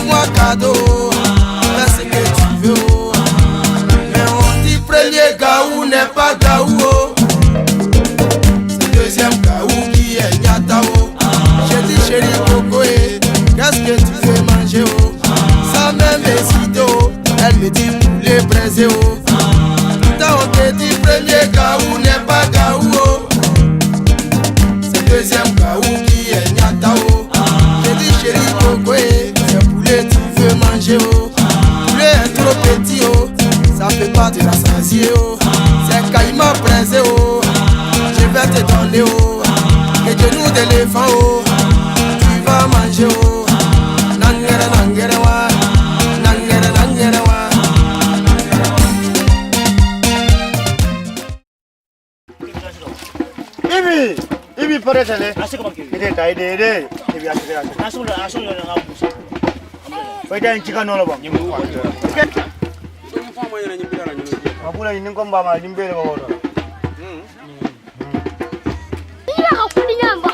Moi cadeau, fais ce que tu veux. Mais on dit premier gaou n'est pas gaou. C'est deuxième gaou qui est nyatao. J'ai dit chérie Coco, qu'est-ce que tu veux manger? Ça même hésité, elle me dit poulet braisé. Pourtant on te dit premier gaou n'est pas gaou. C'est deuxième gaou qui est nyatao. J'ai dit chérie Coco, c'est poulet tu veux manger. Poulet est trop petit, ça peut pas te rassasier. C'est caïman braisé, je vais te donner. Les genoux d'éléphant, tu vas manger. Nangere nangere wa, nangere nangere wa. Ibi paretale. Ide dai de. Ibi asira. Asul na ngabusa. Faida nchika no lobo. Mapula ni ngomba ma limbele ba wono. Ila hakuni nyamba.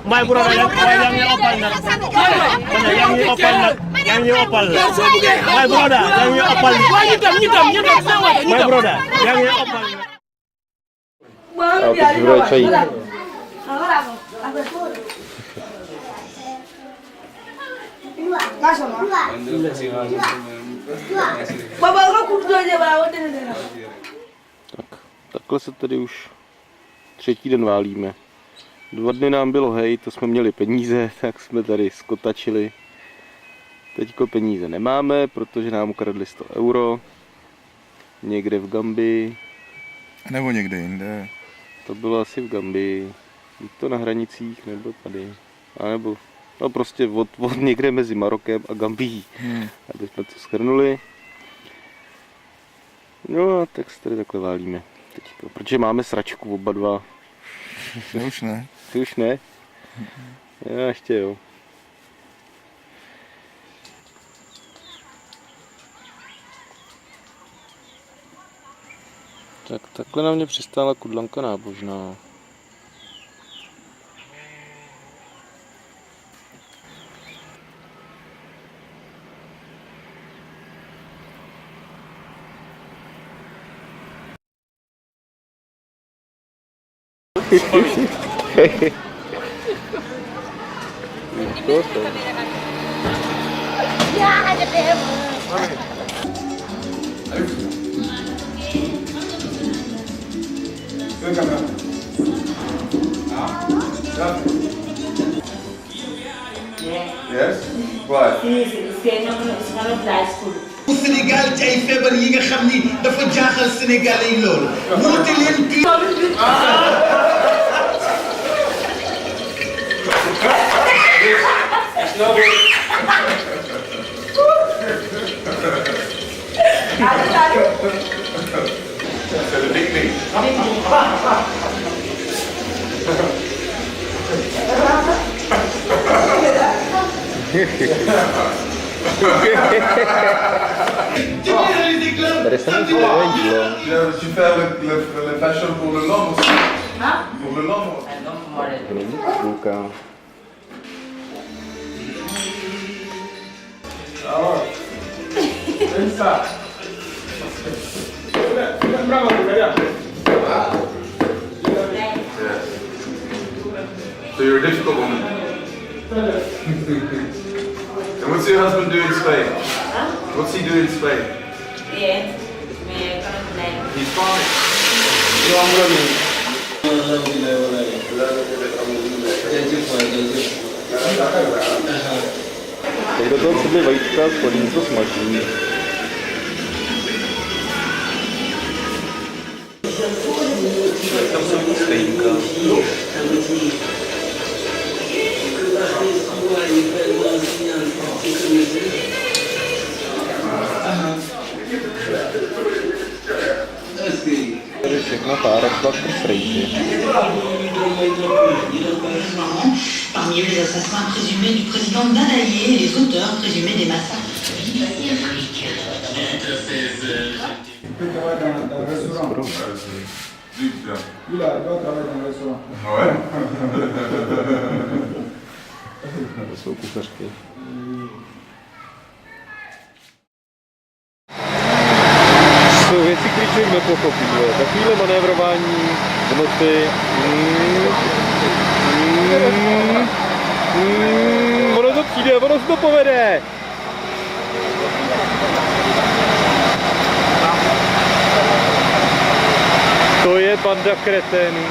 My brother, yang opal nak. Yang opal. My brother, yang opal. My brother, yang opal. Takhle se tady už třetí den válíme. 2 dny nám bylo hej, to jsme měli peníze, tak jsme tady skotačili. Teďko peníze nemáme, protože nám ukradli 100 euro. Někde v Gambii. Nebo někde jinde. To bylo asi v Gambii. Buď to na hranicích, nebo tady. A nebo no prostě od někde mezi Marokem a Gambií. Aby jsme to shrnuli. No a tak se tady takhle válíme. Teďko. Protože máme sračku oba dva. Ty už ne. Ty už ne? Já ještě jo. Tak takhle na mě přistála kudlanka nábožná. Ya ada demo. Yes? What? Sénégal ci ay feebar yi nga xam ni dafa jaaxal Sénégalais yi loolu. woote leen kii. C'est le pique-nique. Tu fais le fashion pour le homme aussi. Hein? Pour le homme. Alors, c'est ça. So you're a difficult woman. And what's your husband doing in Spain? Huh? What's he doing in Spain? Yeah. He's Tak do toho přidli vajíčka, spodní to smaží. Stejnka. Tady všechna pára šla k frejti. Parmi eux les assassins présumés du président Dadaïe et les auteurs présumés des massacres africains. Il doit travailler dans le restaurant. Ouais. To jsou kuchařky. Jsou věci, které člověk nepochopí. Takovýhle manévrování v noci. Ono to přijde, ono se to povede. To je banda kreténů.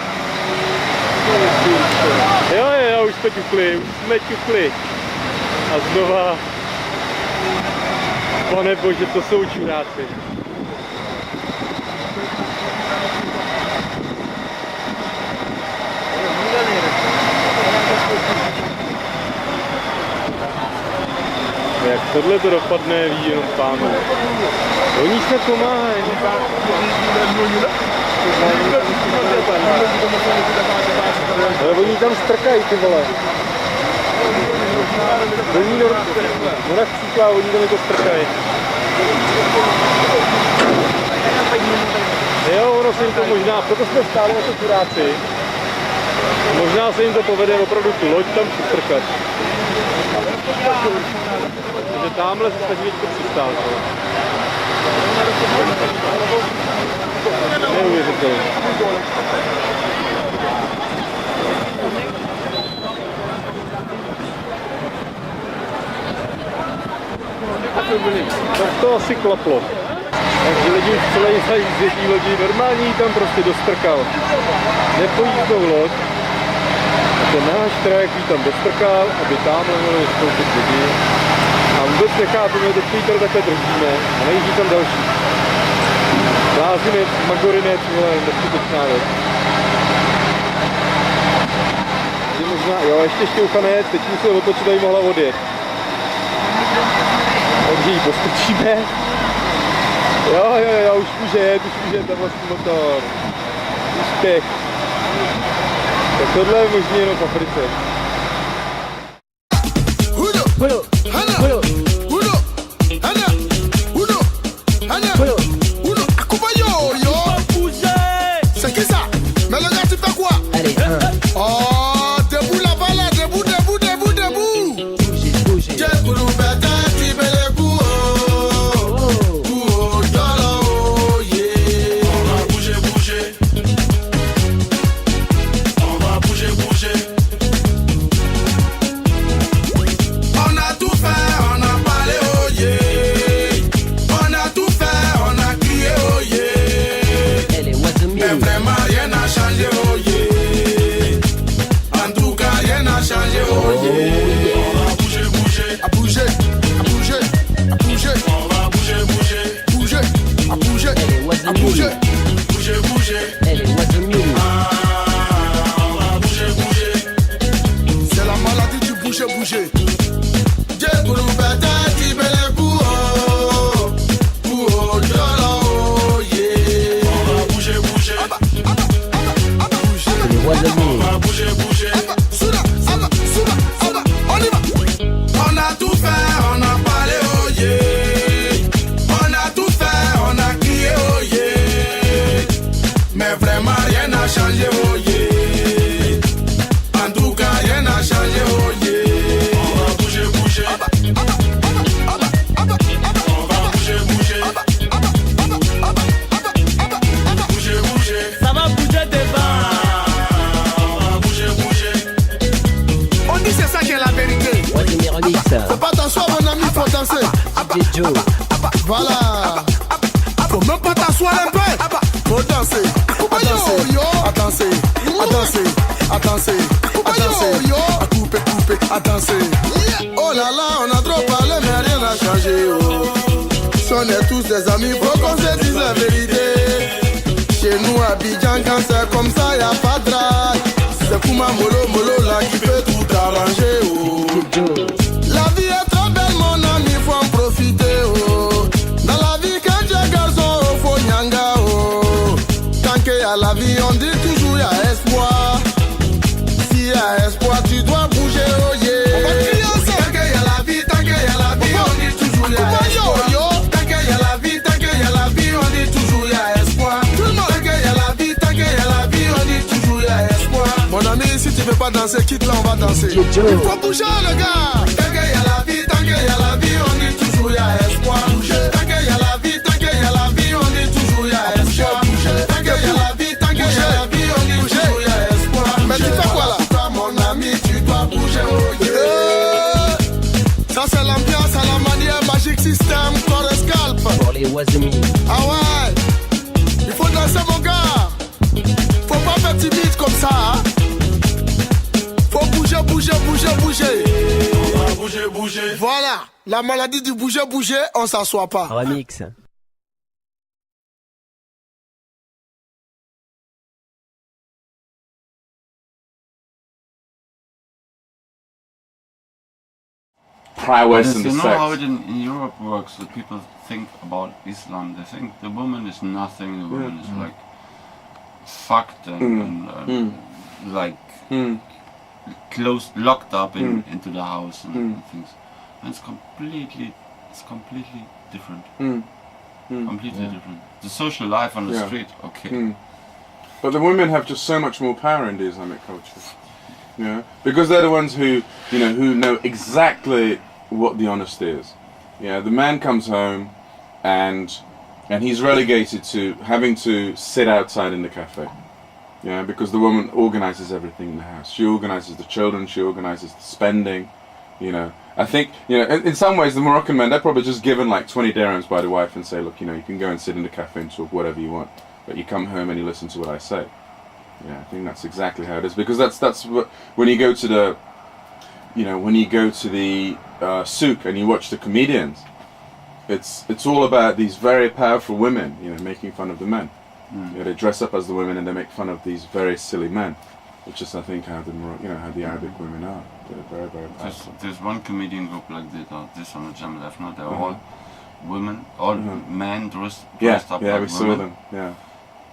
Jo, už jsme ťukli. A znova. Pane bože, to jsou čuráci. Jak tohle to dopadne, ví jenom pán. Oni se pomáhají. Ale oni tam strkají, ty vole. Ona chcípla, oni tam to strkají. Jo, ono se jim to možná, proto jsme stáli jako čuráci. Možná se jim to povede opravdu tu loď tam přistrkat. Takže tamhle se snaží to přistát. Neuvěřitelné. Tak to asi klaplo. Takže lidi už celý zají z jedné lodi, normální tam prostě dostrkal. Nepojízdnou loď. A ten náš trajek jí tam dostrkal, aby tamhle mohli vystoupit lidi. A vůbec nechápeme, do který tady takhle držíme a nejíždí tam další. Blázinec, magorinec, neskutečná věc. Možná, jo, ještě šťouchanec, teď musel otočit, aby mohla odjet. Takže ji postrčíme. Jo, už může jet, tam vlastní motor. Úspěch. Tak tohle je možný jenom v Africe. C'est qui ça? Mais le gars, tu fais quoi? Allez, oh, debout là-bas, là, debout. J'ai voulu bêter, tu mets les coups, yeah. On va bouger. On a tout fait, on a parlé, oh yeah. On a tout fait, on a crié, oh yeah. Mais vraiment rien n'a changé, oh yeah. En tout cas rien n'a changé, oh yeah. On va bouger. On va bouger. On va bouger. C'est la maladie du bouger. J'ai voulu bêter, tu mets les coups, oh yeah. On va bouger. On va bouger. On y va. On a tout fait, on a parlé, oh yeah. On a tout fait, on a crié, oh yeah. Mais vraiment rien n'a changé, oh yeah. En tout cas rien n'a changé, oh yeah. On va bouger. Ça va bouger devant. On dit c'est ça qui est la vérité. Faut pas t'asseoir mon ami, faut danser. Voilà. Faut même pas t'asseoir un peu. Faut danser, à danser, à danser, à danser, à danser, à danser, à couper, couper, à danser. Oh là là, on a trop parlé mais rien n'a changé. Oh. Si on est tous des amis, faut qu'on se dise la vérité. Chez nous à Abidjan, quand c'est comme ça, y'a pas de drague. C'est Kouma Molo Molo là qui peut tout arranger. Oh. La vie est trop belle mon ami, faut en profiter. Oh. Dans la vie quand tu es garçon, oh, faut nyanga. Oh. Tant qu'il y a la vie, on dit toujours y'a espoir. S'il y a espoir, tu dois bouger. Oh yeah. On va crier ensemble. Tant qu'il y a la vie, tant qu'il y a la vie, on dit toujours y'a espoir. Tant qu'il y a la vie, tant qu'il y a la vie, on dit toujours y'a espoir. Tant qu'il y a la vie, tant qu'il y a la vie, on dit toujours y'a espoir. Mon ami, si tu veux pas danser, quitte là, on va danser. Il faut bouger le gars. Tant qu'il y a la vie, tant qu'il y a la vie, on dit toujours y'a espoir. Tant qu'il y a la vie, tant qu'il y a la vie, on dit toujours y'a espoir. Tant qu'il y a la vie, tant qu'il y a la vie, on dit toujours y'a espoir. Mais tu fais quoi là? Toi mon ami, tu dois bouger, oh yeah. Ça c'est l'ambiance à la manière Magic System, corps et scalp. Pour les Wazemi. Ah ouais, il faut danser mon gars. Faut pas faire timide comme ça, hein. Faut bouger, bouger, bouger, bouger. On va bouger, bouger. Voilà, la maladie du bouger, bouger, on s'assoit pas. Remix. Prowess and the You know sex. how it in Europe works, that people think about Islam, they think the woman is nothing, the woman is like fucked and like closed, locked up into the house and things. And it's completely different. Completely different. The social life on the street, okay. But the women have just so much more power in the Islamic culture. Yeah, because they're the ones who, you know, who know exactly what the honesty is. Yeah, the man comes home and he's relegated to having to sit outside in the cafe. Yeah, because the woman organizes everything in the house. She organizes the children, she organizes the spending, you know. I think, you know, in some ways the Moroccan men, they're probably just given like 20 dirhams by the wife and say, look, you know, you can go and sit in the cafe and talk whatever you want, but you come home and you listen to what I say. Yeah, I think that's exactly how it is, because that's what, when you go to the, you know, when you go to the souk and you watch the comedians, it's all about these very powerful women, you know, making fun of the men. You know, they dress up as the women and they make fun of these very silly men, which is, I think, how the how the Arabic women are. They're very, very powerful. There's one comedian group like this on the Jam Left, no? They're all women, all men dressed up like we saw women. them. Yeah.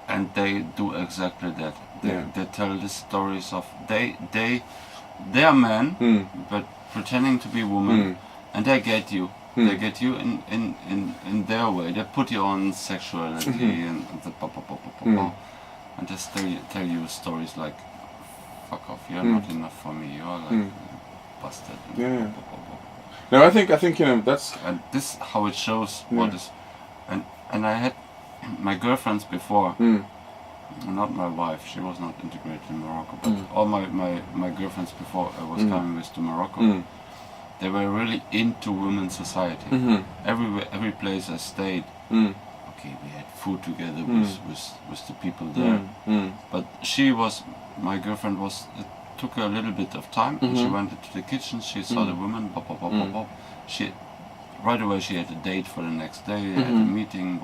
And they do exactly that. They tell the stories of they are men, but pretending to be women, and they get you. They get you in their way. They put you on sexuality and the and just tell you stories like, "Fuck off! You're not enough for me. You're like busted." Yeah. No, I think you know that's. And this how it shows what is, and I had my girlfriends before. Not my wife, she was not integrated in Morocco, but all my girlfriends before I was coming with to Morocco, they were really into women's society. Every place I stayed, okay, we had food together with the people there, but my girlfriend was, it took her a little bit of time, and she went into the kitchen, she saw the women, she, right away she had a date for the next day, they had a meeting,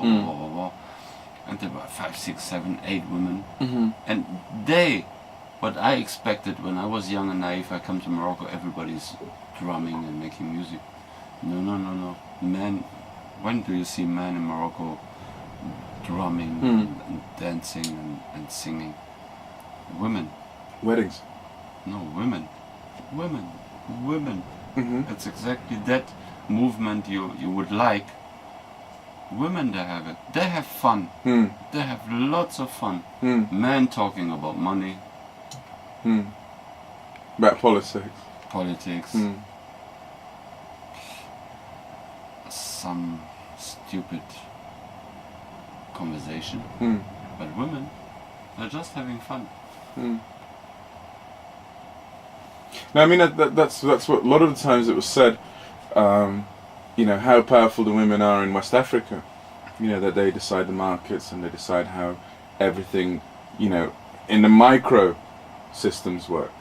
and there were 5, 6, 7, 8 women, and what I expected when I was young and naive, I come to Morocco, everybody's drumming and making music. No. Men, when do you see men in Morocco drumming and dancing and singing? Women. Weddings. No, women. It's exactly that movement you would like. Women, they have it. They have fun. They have lots of fun. Men talking about money. About politics. Some stupid conversation. But women, they're just having fun. No, I mean that's what a lot of the times it was said. You know how powerful the women are in West Africa. You know that they decide the markets and they decide how everything, you know, in the micro systems work.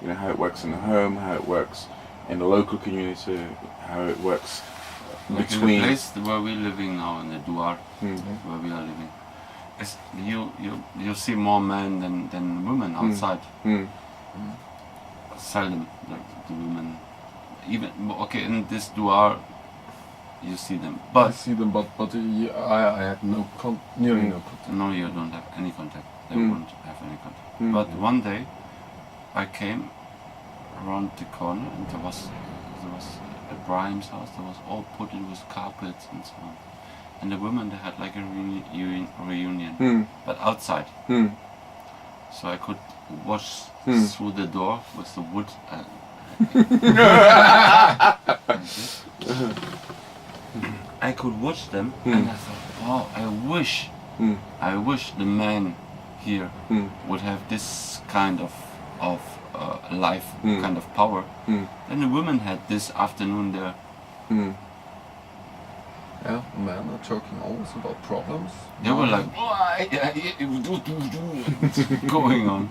You know, how it works in the home, how it works in the local community, how it works Like in between. the place where we're living now, in the Duar, where we are living, is you see more men than women outside. Seldom the women, even okay in this Duar, you see them, I but see them, but I had nearly no contact. no, you don't have any contact. They won't have any contact. But one day, I came around the corner and there was at Brian's house. There was all put in with carpets and so on. And the women, they had like a reunion, but outside. So I could watch through the door with the wood. I could watch them, and I thought, wow, I wish the men here would have this kind of life, kind of power. And the women had this afternoon there. Yeah, men are talking always about problems. They were like, going on.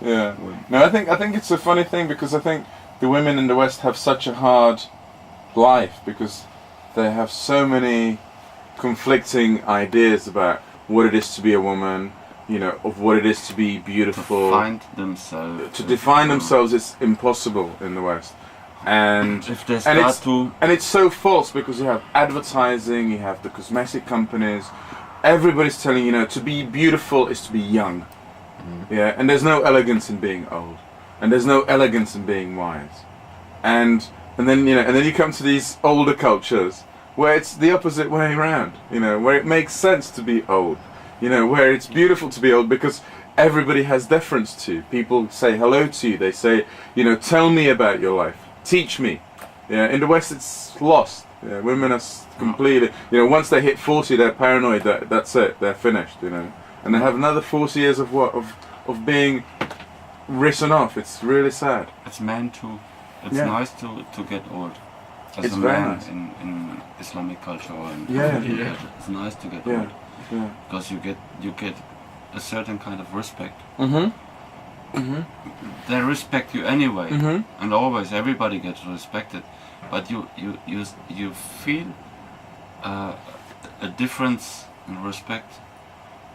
Yeah. No, I think it's a funny thing because I think the women in the West have such a hard life because they have so many conflicting ideas about what it is to be a woman, you know, of what it is to be beautiful. To define themselves. Is impossible in the West. And if they start and it's so false because you have advertising, you have the cosmetic companies, everybody's telling you know to be beautiful is to be young, yeah, and there's no elegance in being old, and there's no elegance in being wise, and then you know, and then you come to these older cultures where it's the opposite way around, you know, where it makes sense to be old, you know, where it's beautiful to be old because everybody has deference to people, say hello to you, they say, you know, tell me about your life. Teach me. Yeah, in the West it's lost. Yeah, women are completely, you know, once they hit 40 they're paranoid that that's it, they're finished, you know. And they have another 40 years of what of being written off. It's really sad. It's meant to, it's nice to get old. As It's a very man nice. in Islamic culture or in it's nice to get old. Yeah. Because you get a certain kind of respect. They respect you anyway, and always everybody gets respected, but you feel a difference in respect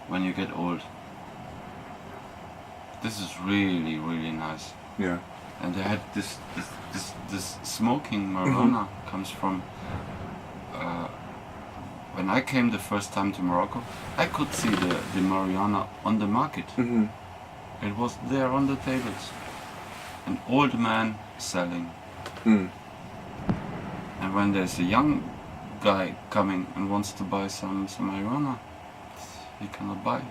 when you get old. This is really nice. Yeah. And they had this smoking marijuana comes from. When I came the first time to Morocco, I could see the marijuana on the market. It was there on the tables. An old man selling. And when there's a young guy coming and wants to buy some marijuana, he cannot buy.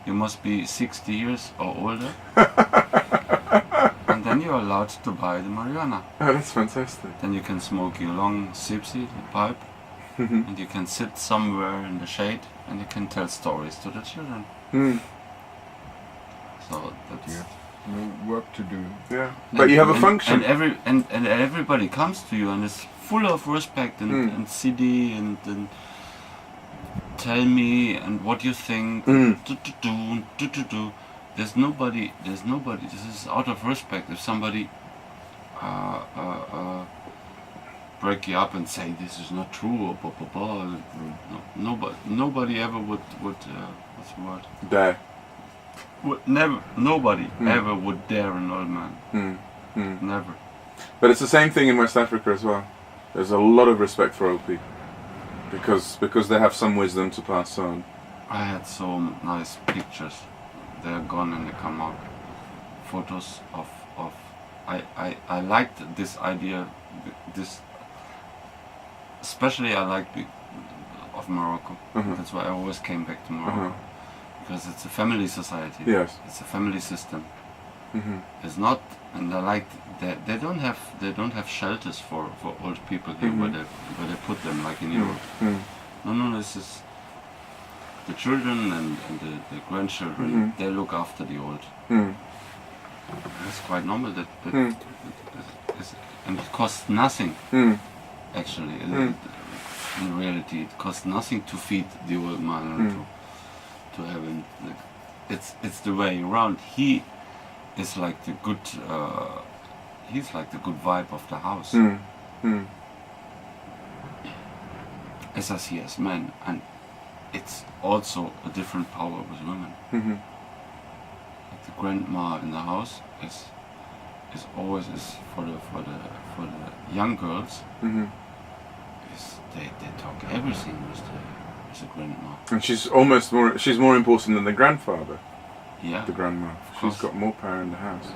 You must be 60 years or older. And then you're allowed to buy the marijuana. Oh, that's fantastic. Then you can smoke your long sipsy, the pipe, and you can sit somewhere in the shade and you can tell stories to the children. So that's no work to do. Yeah, but you have a function. And everybody comes to you and is full of respect and CD and tell me and what you think. There's nobody. This is out of respect. If somebody break you up and say this is not true or blah blah blah, nobody ever would what's the word? Dare. Nobody ever would dare an old man. Never. But it's the same thing in West Africa as well. There's a lot of respect for old people because they have some wisdom to pass on. I had so nice pictures. They're gone and they come out. Photos of I liked this idea. This especially I liked of Morocco. That's why I always came back to Morocco. Because it's a family society. Yes. It's a family system. It's not, and I like that they don't have shelters for old people here where they put them like in Europe. No, this is the children and the grandchildren. They look after the old. It's quite normal that and it costs nothing. Actually, in reality. It costs nothing to feed the old man and to have him. Like, it's the way around. He is like the good. He's like the good vibe of the house. As I see as men, and it's also a different power with women. Like the grandma in the house is always for the young girls. They talk everything with the grandma. And she's more important than the grandfather. Yeah. The grandma. She's got more power in the house.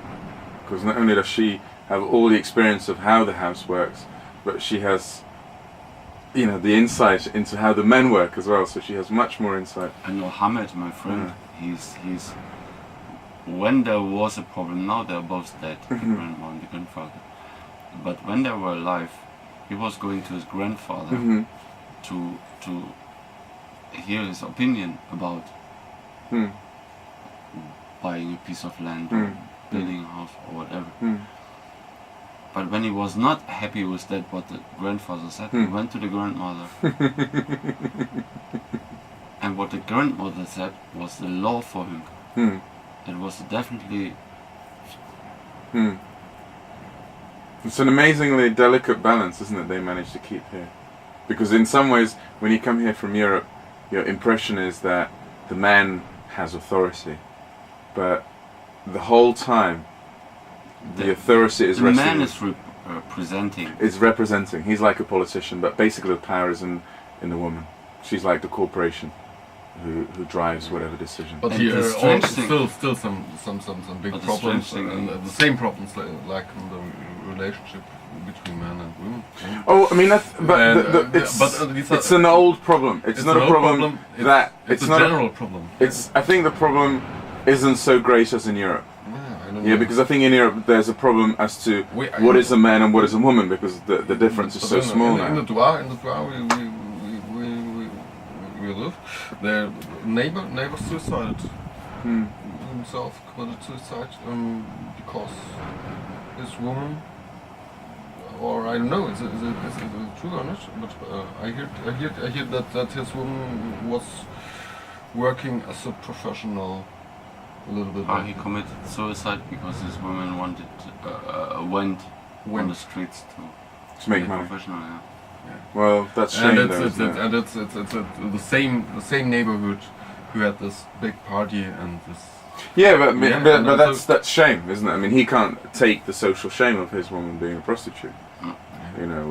Because not only does she have all the experience of how the house works, but she has, you know, the insight into how the men work as well. So she has much more insight. I know Hamid, my friend. He's when there was a problem. Now they're both dead, the grandma and the grandfather. But when they were alive, he was going to his grandfather to hear his opinion about buying a piece of land or building a house or whatever. But when he was not happy with that, what the grandfather said, he went to the grandmother. And what the grandmother said was the law for him. It was definitely... It's an amazingly delicate balance, isn't it, they managed to keep here? Because in some ways, when you come here from Europe, your impression is that the man has authority. But the whole time, the authority is resting. The man is representing. Is representing. He's like a politician, but basically the power is in the woman. She's like the corporation who drives whatever decision. But here are still some big problems, and the same problems like in the relationship between men and women. Oh, I mean, it's an old problem. It's not a problem that it's not a general problem. I think the problem isn't so great as in Europe. Yeah, because I think in Europe there's a problem as to what is a man and what is a woman, because the difference is so small now. In the Dwa we live, the neighbor suicided himself, committed suicide because his woman, or I don't know, is it true or not? But I hear that his woman was working as a professional. A little bit. He committed suicide because his woman went on the streets to make money. Professional, yeah. Well, that's shame. And it's the same neighborhood who had this big party and this. Yeah, but that's shame, isn't it? I mean, he can't take the social shame of his woman being a prostitute. You know,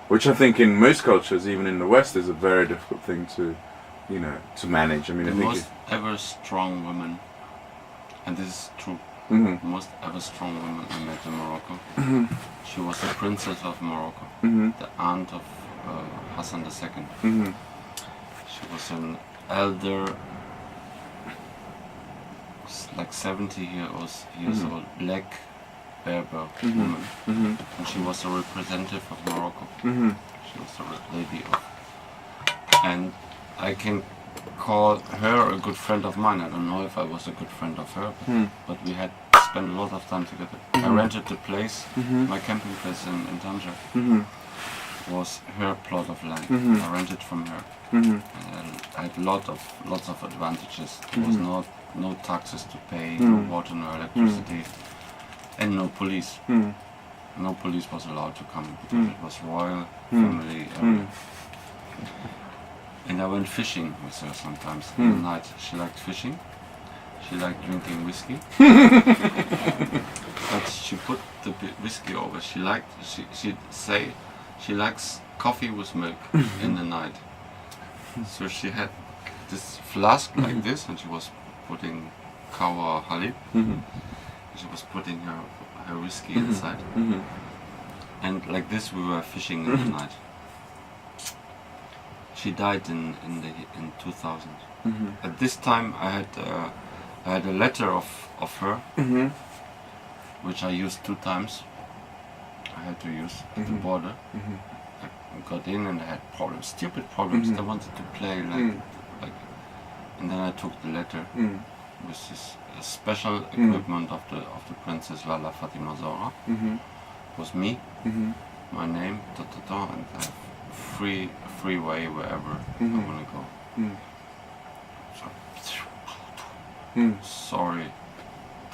which I think in most cultures, even in the West, is a very difficult thing to manage. I mean, the most ever strong woman. And this is true. The most ever strong woman I met in Morocco. She was the princess of Morocco, the aunt of Hassan II. She was an elder, like 70 years old, black Berber woman, and she was a representative of Morocco. She was a lady of, and I can call her a good friend of mine. I don't know if I was a good friend of her, but we had spent a lot of time together. I rented the place, my camping place in Tanger. Was her plot of land. I rented from her. I had lots of advantages. There was no taxes to pay, no water, no electricity, and no police. No police was allowed to come because it was royal family area. And I went fishing with her sometimes in the night. She liked fishing. She liked drinking whiskey. But she put the whiskey over. She'd say she likes coffee with milk in the night. So she had this flask like this, and she was putting kawa halib. She was putting her whiskey inside. And like this we were fishing in the night. She died in 2000. At this time I had a letter of her, which I used 2 times. I had to use at the border. I got in and I had problems, stupid problems. They wanted to play like, and then I took the letter with this special equipment of the Princess Lala Fatima Zahra. It was me, my name, and I have free way wherever I want to go. So, sorry,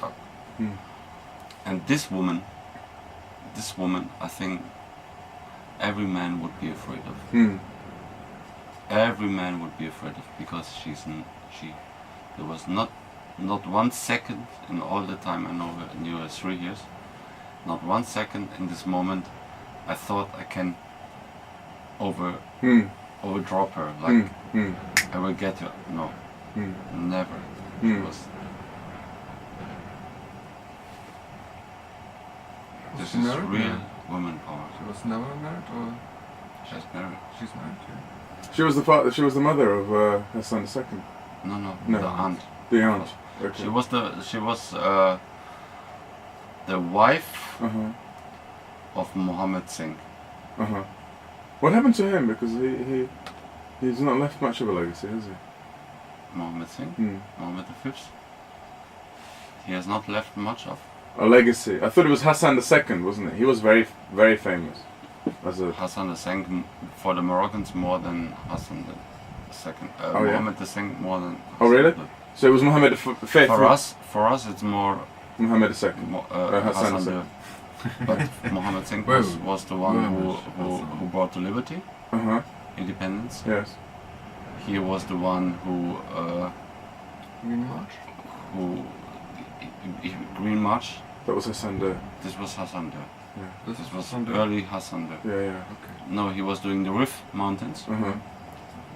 duck. And this woman, I think every man would be afraid of. Every man would be afraid of, because there was not 1 second in all the time I knew her 3 years, not 1 second in this moment I thought I can overdrop her, like I will get her. No, never. She was. This is real woman power. She was never married, or She's married. she's married? Yeah. She was the mother of Hassan II. No, No. the aunt. The aunt. Okay. She was the wife of Mohammed Singh. What happened to him? Because he's not left much of a legacy, has he? Mohammed Singh, Mohammed V. He has not left much of. A legacy. I thought it was Hassan II, wasn't it? He was very, very famous. As a Hassan II for the Moroccans more than Hassan II. Oh, yeah? Mohammed II more than. Oh, really? Hassan So it was Mohammed V. For us, it's more Mohammed II. Hassan Hassan II. But Mohammed Singh was the one who brought the liberty, independence. Yes. He was the one who Green March? Green March. That was Hassan II. This was Hassan II. Yeah. This was Hassan II. early Hassan II. Yeah. No, he was doing the Rif Mountains.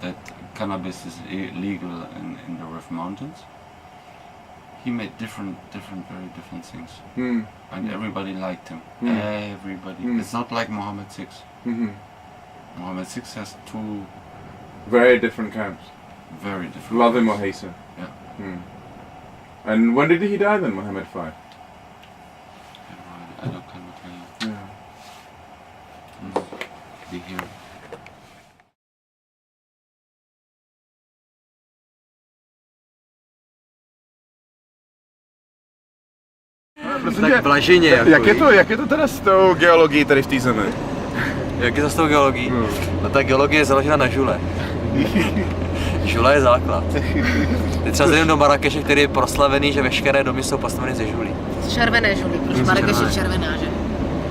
That cannabis is illegal in the Rif Mountains. He made very different things, and everybody liked him. Everybody. It's not like Mohammed VI. Mohammed VI has two very different camps. Very different. Love him or hate him. Yeah. And when did he die then, Mohammed V? I cannot tell you. Yeah. Be here. Tak blaženě jako. Jak je to teda s tou geologií tady v té zemi? Jak je to s tou geologií? No ta geologie je založena na žule. Žula je základ. Teď třeba zjedeme do Marrakeše, který je proslavený, že veškeré domy jsou postaveny ze žulí. Červené žuly, protože Marrakeš je červená, že?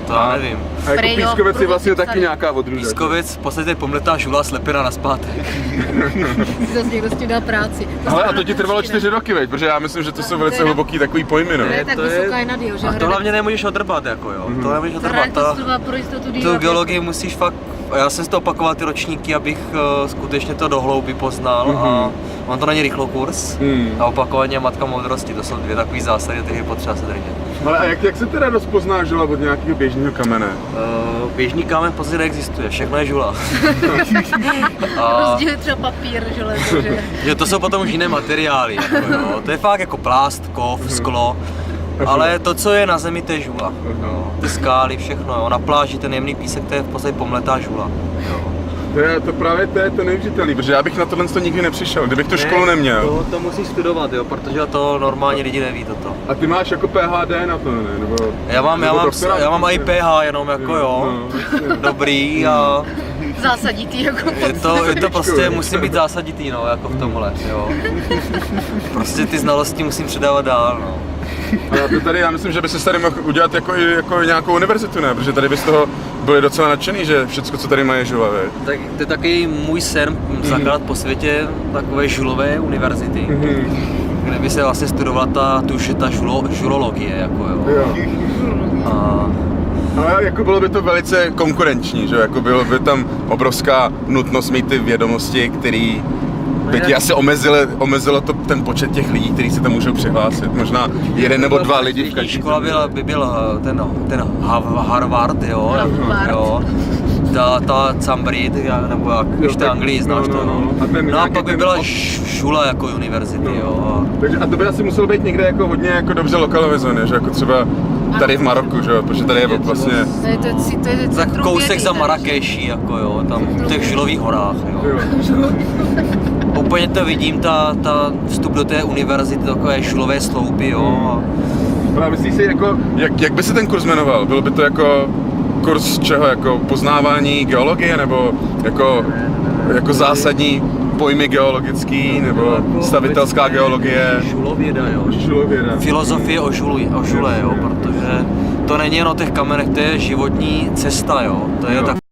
To já nevím. A jako pískovec je vlastně taky nějaká odrůda. Pískovec v podstatě pomletá žula slepina nazpátek. Zase někdo s tím dal práci. Ale a to ti trvalo 4 roky, veď? Protože já myslím, že to jsou velice hluboký takový pojmy, no. To je tak vysoká je nad jo, že? A to hlavně nemůžeš odrbat, jako jo. To nemůžeš odrbat. Tu geologii musíš fakt, já jsem si to opakoval ty ročníky, abych skutečně to do hlouby poznal a mám to na ně rychlo kurz a opakování a matka moudrosti, to jsou dvě takové zásady, které je potřeba se držet. Ale a jak se teda rozpozná žula od nějakého běžného kamene? Běžný kámen v podstatě neexistuje, všechno je žula. Rozdíl je třeba papír, železo, že? To jsou potom už jiné materiály, jako jo. To je fakt jako plast, kov, sklo. Ale to, co je na zemi, to je žula. Ty skály, všechno, jo. Na pláži ten jemný písek, to je v podstatě pomletá žula. Jo. To je to neuvěřitelný, protože já bych na tohle nikdy nepřišel, kdybych tu školu neměl. To musíš studovat, jo, protože to normální lidi neví toto. A ty máš jako PhD na to, ne? Nebo, já mám i PH, jenom jako jo, dobrý a... Zásaditý jako je to prostě, musím být zásaditý, no, jako v tomhle, jo. Prostě ty znalosti musím předávat dál, no. Já myslím, že by se tady mohl udělat jako nějakou univerzitu, ne? Protože tady by z toho byli docela nadšený, že všechno, co tady má, je žula, veď? Tak to je taky můj sen zakládat po světě takové žulové univerzity, kde by se vlastně studovala ta žulologie, jako jo. Ale jako bylo by to velice konkurenční, že? Jako bylo by tam obrovská nutnost mít ty vědomosti, který by ti asi omezilo to ten počet těch lidí, kteří se tam můžou přihlásit. Možná 1 nebo 2 lidi v každé škola by byl ten Harvard, jo. Ta Cambridge, nebo jak, když to Anglii znáš to, no. No a pak by byla šula jako univerzity, jo. Takže a to by asi muselo být někde jako hodně jako dobře lokalizované, že jako třeba tady v Maroku, že jo, protože tady je vlastně... Tak kousek za Marrakeší, jako jo, tam v těch žulových horách, jo. Úplně to vidím, ta vstup do té univerzity, takové žulové sloupy, jo. A myslíš si, jako, jak by se ten kurz jmenoval? Bylo by to jako kurz čeho, jako poznávání geologie, nebo jako jako zásadní pojmy geologický, nebo stavitelská geologie. Žulověda, jo. Žulověda. Filozofie o žule, jo, protože to není jen o těch kamenech, to je životní cesta, jo. To je tak